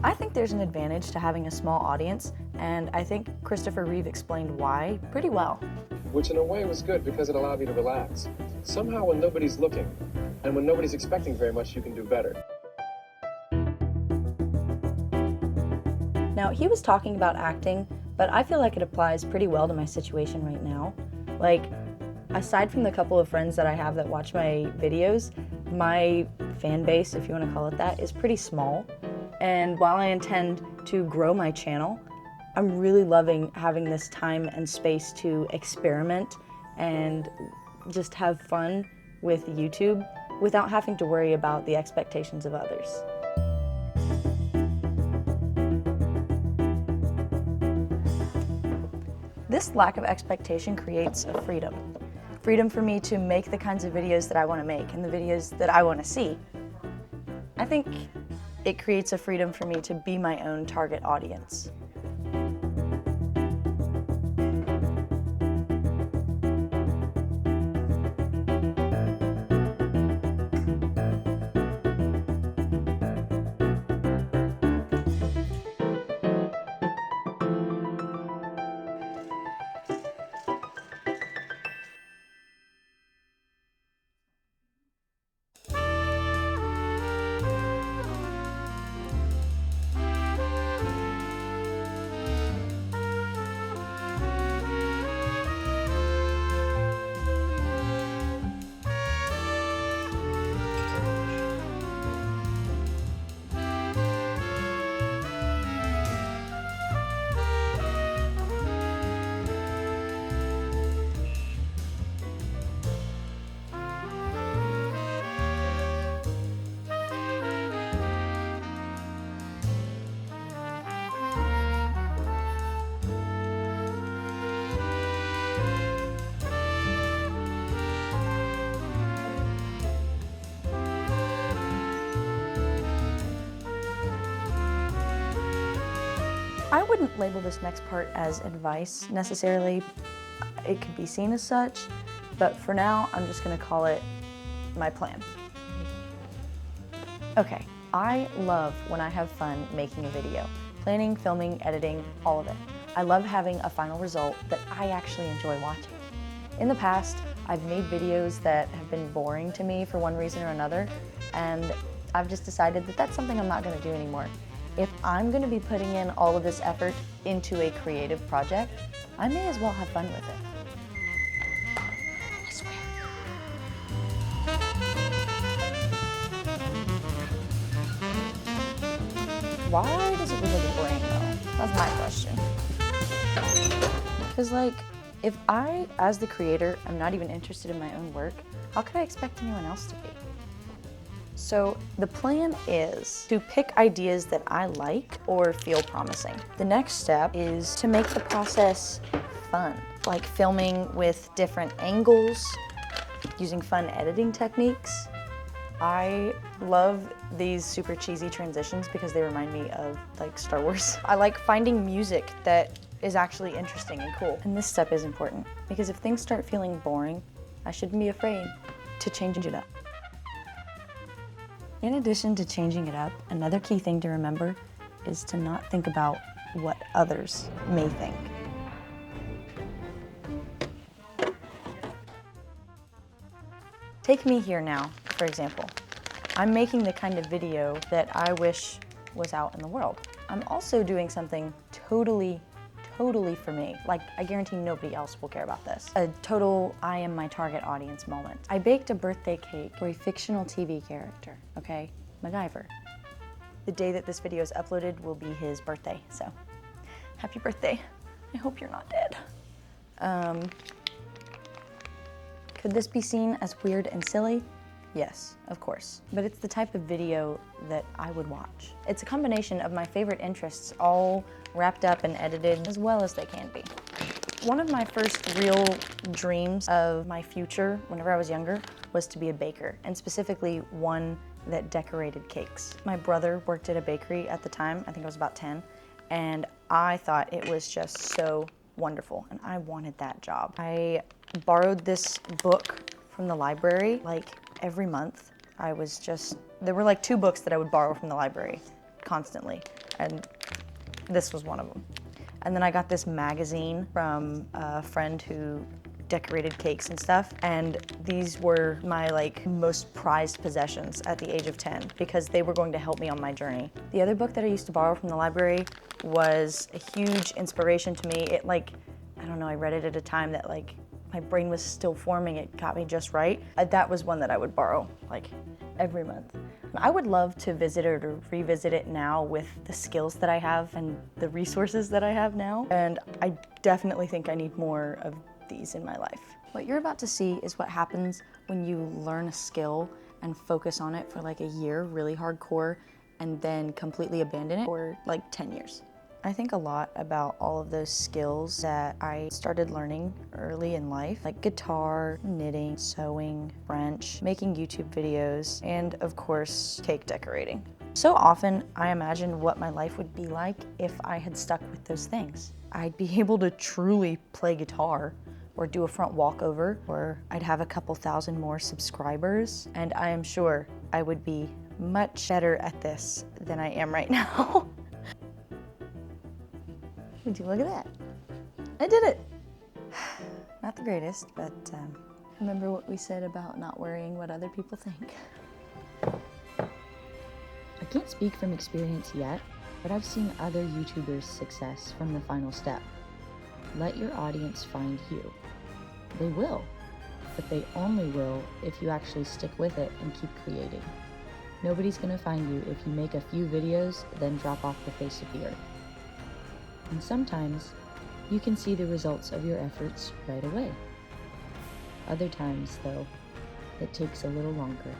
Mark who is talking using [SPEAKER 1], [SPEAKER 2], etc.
[SPEAKER 1] I think there's an advantage to having a small audience, and I think Christopher Reeve explained why pretty well.
[SPEAKER 2] Which in a way was good because it allowed me to relax. Somehow when nobody's looking, and when nobody's expecting very much, you can do better.
[SPEAKER 1] Now, he was talking about acting, but I feel like it applies pretty well to my situation right now. Like, aside from the couple of friends that I have that watch my videos, my fan base, if you want to call it that, is pretty small. And while I intend to grow my channel, I'm really loving having this time and space to experiment and just have fun with YouTube without having to worry about the expectations of others. This lack of expectation creates a freedom. Freedom for me to make the kinds of videos that I want to make and the videos that I want to see. I think it creates a freedom for me to be my own target audience. I wouldn't label this next part as advice necessarily. It could be seen as such, but for now, I'm just gonna call it my plan. Okay, I love when I have fun making a video. Planning, filming, editing, all of it. I love having a final result that I actually enjoy watching. In the past, I've made videos that have been boring to me for one reason or another, and I've just decided that that's something I'm not gonna do anymore. If I'm gonna be putting in all of this effort into a creative project, I may as well have fun with it. I swear. Why does it look like a brain though? That's my question. Because like, if I, as the creator, am not even interested in my own work, how could I expect anyone else to be? So the plan is to pick ideas that I like or feel promising. The next step is to make the process fun, like filming with different angles, using fun editing techniques. I love these super cheesy transitions because they remind me of like Star Wars. I like finding music that is actually interesting and cool. And this step is important because if things start feeling boring, I shouldn't be afraid to change it up. In addition to changing it up, another key thing to remember is to not think about what others may think. Take me here now, for example. I'm making the kind of video that I wish was out in the world. I'm also doing something totally for me. Like, I guarantee nobody else will care about this. A total I am my target audience moment. I baked a birthday cake for a fictional TV character, okay? MacGyver. The day that this video is uploaded will be his birthday, so happy birthday. I hope you're not dead. Could this be seen as weird and silly? Yes, of course. But it's the type of video that I would watch. It's a combination of my favorite interests all wrapped up and edited as well as they can be. One of my first real dreams of my future whenever I was younger was to be a baker, and specifically one that decorated cakes. My brother worked at a bakery at the time, I think I was about 10, and I thought it was just so wonderful, and I wanted that job. I borrowed this book from the library like every month. There were like 2 books that I would borrow from the library constantly. and this was one of them. And then I got this magazine from a friend who decorated cakes and stuff, and these were my like most prized possessions at the age of 10 because they were going to help me on my journey. The other book that I used to borrow from the library was a huge inspiration to me. It like, I don't know, I read it at a time that like my brain was still forming. It got me just right. That was one that I would borrow like every month. I would love to visit it or revisit it now with the skills that I have and the resources that I have now. And I definitely think I need more of these in my life. What you're about to see is what happens when you learn a skill and focus on it for like a year, really hardcore, and then completely abandon it for like 10 years. I think a lot about all of those skills that I started learning early in life, like guitar, knitting, sewing, French, making YouTube videos, and of course, cake decorating. So often I imagine what my life would be like if I had stuck with those things. I'd be able to truly play guitar or do a front walkover, or I'd have a couple thousand more subscribers, and I am sure I would be much better at this than I am right now. Would you look at that? I did it! Not the greatest, but remember what we said about not worrying what other people think.
[SPEAKER 3] I can't speak from experience yet, but I've seen other YouTubers' success from the final step. Let your audience find you. They will, but they only will if you actually stick with it and keep creating. Nobody's gonna find you if you make a few videos, then drop off the face of the earth. And sometimes, you can see the results of your efforts right away. Other times, though, it takes a little longer.